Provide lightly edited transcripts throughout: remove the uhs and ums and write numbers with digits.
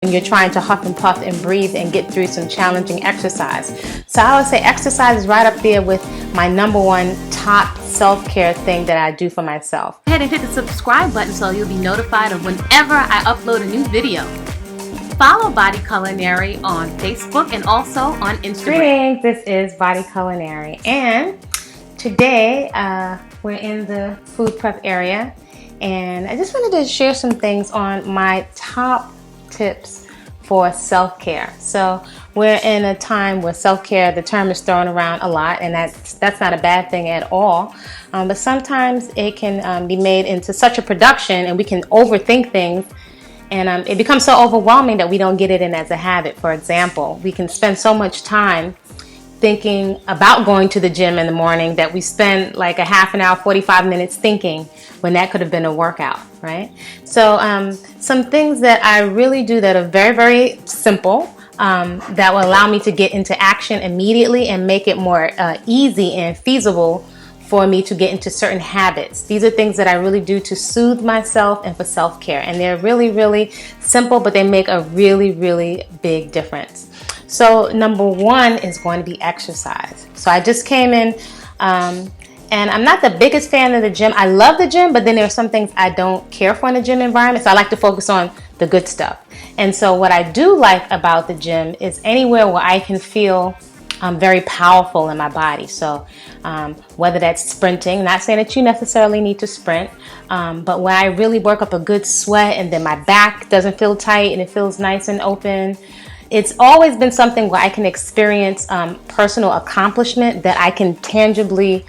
when you're trying to huff and puff and breathe and get through some challenging exercise. So I would say exercise is right up there with my #1 top self-care thing that I do for myself. Go ahead and hit the subscribe button so you'll be notified of whenever I upload a new video. Follow Body Culinary on Facebook and also on Instagram. Greetings, this is Body Culinary, and today we're in the food prep area, and I just wanted to share some things on my top tips for self-care. So we're in a time where self-care, the term is thrown around a lot, and that's not a bad thing at all. But sometimes it can be made into such a production, and we can overthink things, and it becomes so overwhelming that we don't get it in as a habit. For example, we can spend so much time thinking about going to the gym in the morning that we spend like a half an hour, 45 minutes thinking when that could have been a workout, right? So some things that I really do that are very, very simple that will allow me to get into action immediately and make it more easy and feasible for me to get into certain habits. These are things that I really do to soothe myself and for self-care. And they're really, really simple, but they make a really, really big difference. So #1 is going to be exercise. So I just came in and I'm not the biggest fan of the gym. I love the gym, but then there are some things I don't care for in the gym environment. So I like to focus on the good stuff. And so what I do like about the gym is anywhere where I can feel very powerful in my body. So whether that's sprinting, not saying that you necessarily need to sprint, but when I really work up a good sweat and then my back doesn't feel tight and it feels nice and open, it's always been something where I can experience personal accomplishment that I can tangibly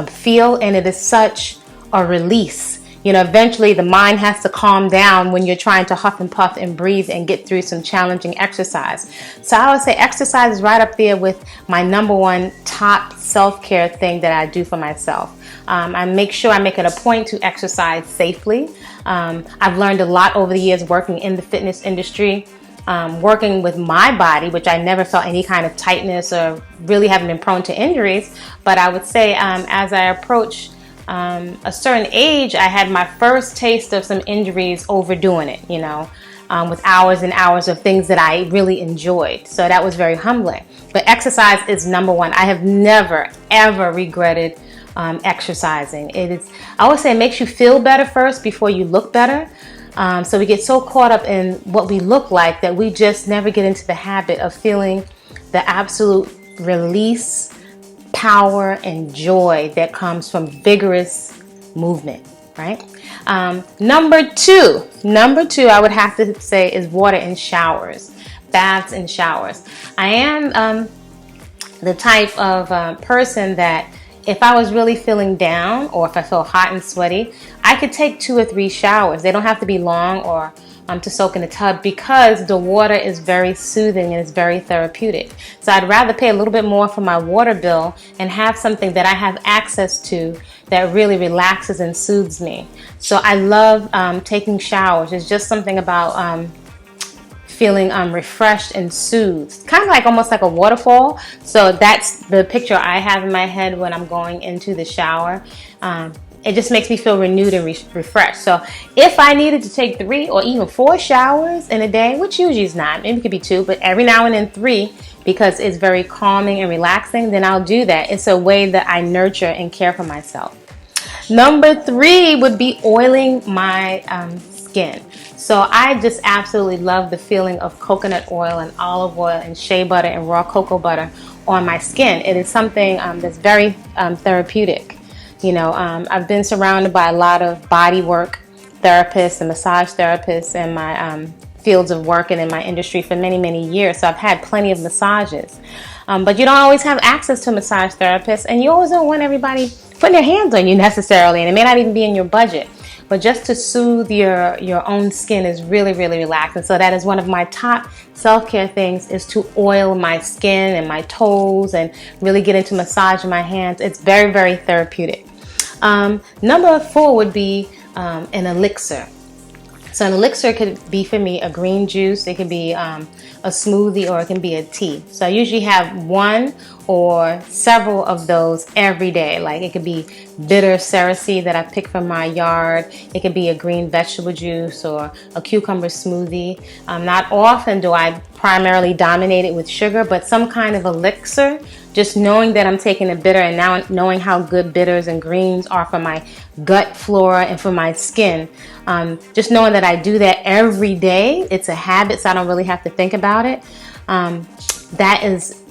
feel, and it is such a release. You know, eventually the mind has to calm down when you're trying to huff and puff and breathe and get through some challenging exercise. So I would say exercise is right up there with my #1 top self-care thing that I do for myself. I make sure I make it a point to exercise safely. I've learned a lot over the years working in the fitness industry. Working with my body, which I never felt any kind of tightness or really haven't been prone to injuries. But I would say as I approach a certain age, I had my first taste of some injuries overdoing it, you know, with hours and hours of things that I really enjoyed. So that was very humbling. But exercise is #1. I have never, ever regretted exercising. I always say it makes you feel better first before you look better. So we get so caught up in what we look like that we just never get into the habit of feeling the absolute release, power, and joy that comes from vigorous movement, right? Number two, I would have to say is water and showers, baths and showers. I am the type of person that if I was really feeling down or if I feel hot and sweaty, I could take 2 or 3 showers. They don't have to be long or to soak in a tub, because the water is very soothing and it's very therapeutic. So I'd rather pay a little bit more for my water bill and have something that I have access to that really relaxes and soothes me. So I love taking showers. It's just something about feeling refreshed and soothed, kind of like almost like a waterfall. So that's the picture I have in my head when I'm going into the shower. It just makes me feel renewed and refreshed. So if I needed to take 3 or even 4 showers in a day, which usually is not, maybe it could be 2, but every now and then 3, because it's very calming and relaxing, then I'll do that. It's a way that I nurture and care for myself. #3 would be oiling my skin. So I just absolutely love the feeling of coconut oil and olive oil and shea butter and raw cocoa butter on my skin. It is something that's very therapeutic. You know, I've been surrounded by a lot of body work therapists and massage therapists in my fields of work and in my industry for many, many years. So I've had plenty of massages. But you don't always have access to a massage therapist, and you always don't want everybody putting their hands on you necessarily, and it may not even be in your budget. But just to soothe your own skin is really, really relaxing. So that is one of my top self-care things, is to oil my skin and my toes and really get into massaging my hands. It's very, very therapeutic. #4 would be an elixir. So an elixir could be for me a green juice, it could be a smoothie, or it can be a tea. So I usually have one or several of those every day. Like it could be bitter cerasee that I pick from my yard. It could be a green vegetable juice or a cucumber smoothie. Not often do I primarily dominate it with sugar, but some kind of elixir. Just knowing that I'm taking a bitter, and now knowing how good bitters and greens are for my gut flora and for my skin. Just knowing that I do that every day, it's a habit, so I don't really have to think about it. That is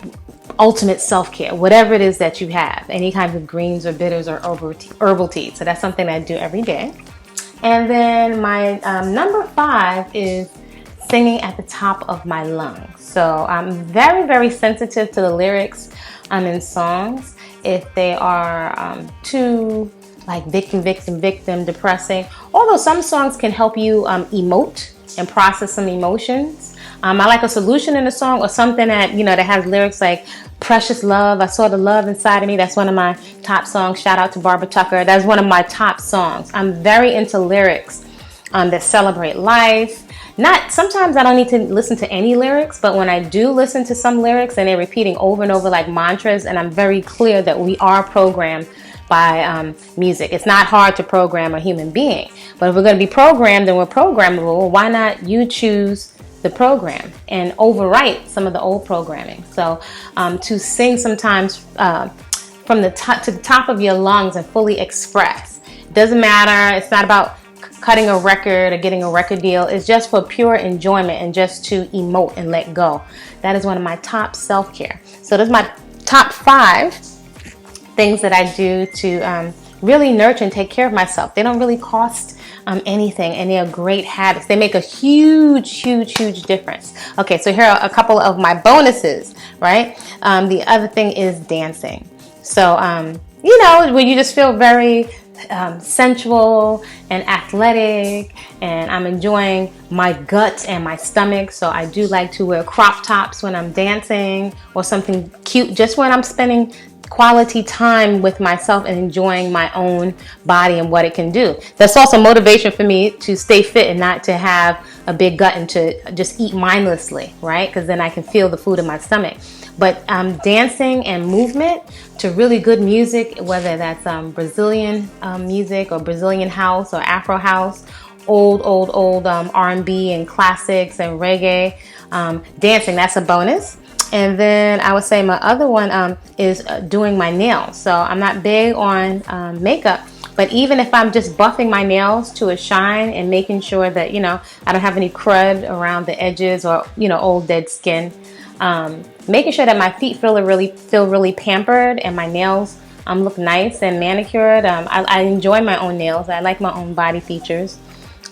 ultimate self-care, whatever it is that you have, any kinds of greens or bitters or herbal tea. So that's something I do every day. And then my number 5 is singing at the top of my lungs. So I'm very, very sensitive to the lyrics in songs. If they are too like victim, depressing. Although some songs can help you emote and process some emotions. I like a solution in a song, or something that, you know, that has lyrics like precious love, I saw the love inside of me. That's one of my top songs. Shout out to Barbara Tucker. That's one of my top songs. I'm very into lyrics that celebrate life. Sometimes I don't need to listen to any lyrics, but when I do listen to some lyrics and they're repeating over and over like mantras, and I'm very clear that we are programmed by music. It's not hard to program a human being, but if we're going to be programmed and we're programmable, why not you choose the program and overwrite some of the old programming? So to sing sometimes from the top to the top of your lungs and fully express. It doesn't matter. It's not about cutting a record or getting a record deal. Is just for pure enjoyment and just to emote and let go. That is one of my top self-care. So those are my top 5 things that I do to really nurture and take care of myself. They don't really cost anything, and they are great habits. They make a huge difference. Okay, so here are a couple of my bonuses, right? The other thing is dancing. So, you know, when you just feel very sensual and athletic, and I'm enjoying my gut and my stomach. So I do like to wear crop tops when I'm dancing, or something cute just when I'm spending quality time with myself and enjoying my own body and what it can do. That's also motivation for me to stay fit and not to have a big gut and to just eat mindlessly, right? Because then I can feel the food in my stomach. But dancing and movement to really good music, whether that's Brazilian music or Brazilian house or Afro house, old R&B and classics and reggae, dancing, that's a bonus. And then I would say my other one is doing my nails. So I'm not big on makeup, but even if I'm just buffing my nails to a shine and making sure that, you know, I don't have any crud around the edges or, you know, old dead skin, making sure that my feet feel really pampered and my nails look nice and manicured. I enjoy my own nails. I like my own body features.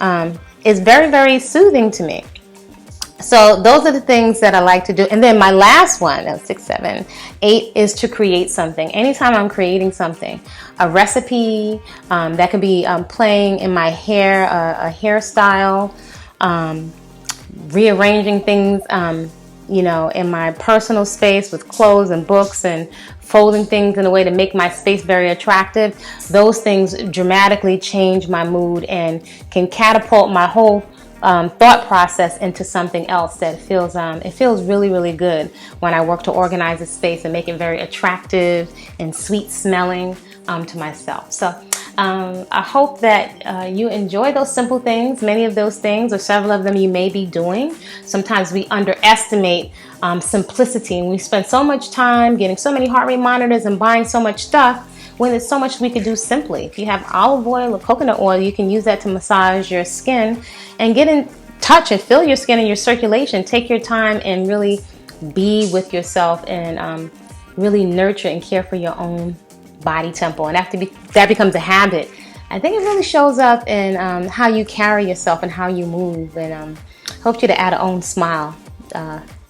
It's very, very soothing to me. So those are the things that I like to do. And then my last one, 6, 7, 8, is to create something. Anytime I'm creating something, a recipe, that could be playing in my hair, a hairstyle, rearranging things, you know, in my personal space with clothes and books, and folding things in a way to make my space very attractive. Those things dramatically change my mood and can catapult my whole thought process into something else that feels it feels really good when I work to organize a space and make it very attractive and sweet smelling to myself. So I hope that you enjoy those simple things. Many of those things, or several of them, you may be doing. Sometimes we underestimate simplicity, and we spend so much time getting so many heart rate monitors and buying so much stuff when there's so much we could do simply. If you have olive oil or coconut oil, you can use that to massage your skin and get in touch and feel your skin and your circulation. Take your time and really be with yourself and really nurture and care for your own body temple. And after that becomes a habit, I think it really shows up in how you carry yourself and how you move, and helps you to add a own smile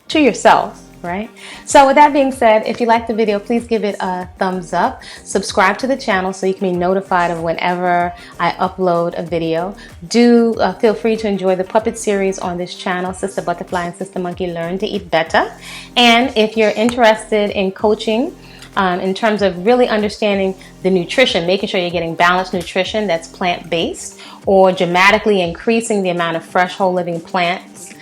to yourself. Right? So with that being said, if you like the video, please give it a thumbs up. Subscribe to the channel so you can be notified of whenever I upload a video. Do feel free to enjoy the puppet series on this channel, Sister Butterfly and Sister Monkey Learn to Eat Better. And if you're interested in coaching in terms of really understanding the nutrition, making sure you're getting balanced nutrition that's plant-based, or dramatically increasing the amount of fresh, whole living plants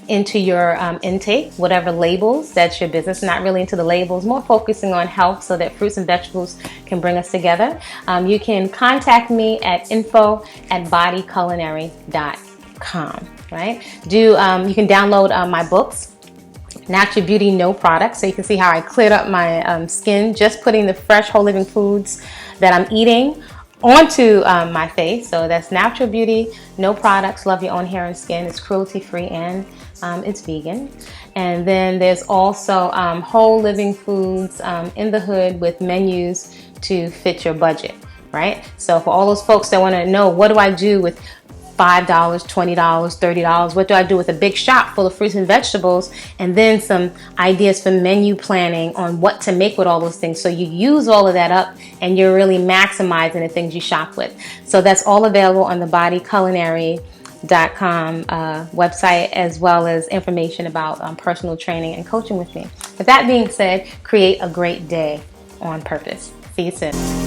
into your intake, whatever labels, that's your business. Not really into the labels, more focusing on health so that fruits and vegetables can bring us together. You can contact me at info@bodyculinary.com, right? You can download my books, Natural Beauty, No Products, so you can see how I cleared up my skin, just putting the fresh, whole living foods that I'm eating onto my face. So that's Natural Beauty, No Products, Love Your Own Hair and Skin. It's cruelty free and it's vegan. And then there's also whole living foods in the hood with menus to fit your budget, right? So for all those folks that want to know, what do I do with $5, $20, $30? What do I do with a big shop full of fruits and vegetables? And then some ideas for menu planning on what to make with all those things. So you use all of that up and you're really maximizing the things you shop with. So that's all available on the BODYCULINARY.com website, as well as information about personal training and coaching with me. With that being said, create a great day on purpose. See you soon.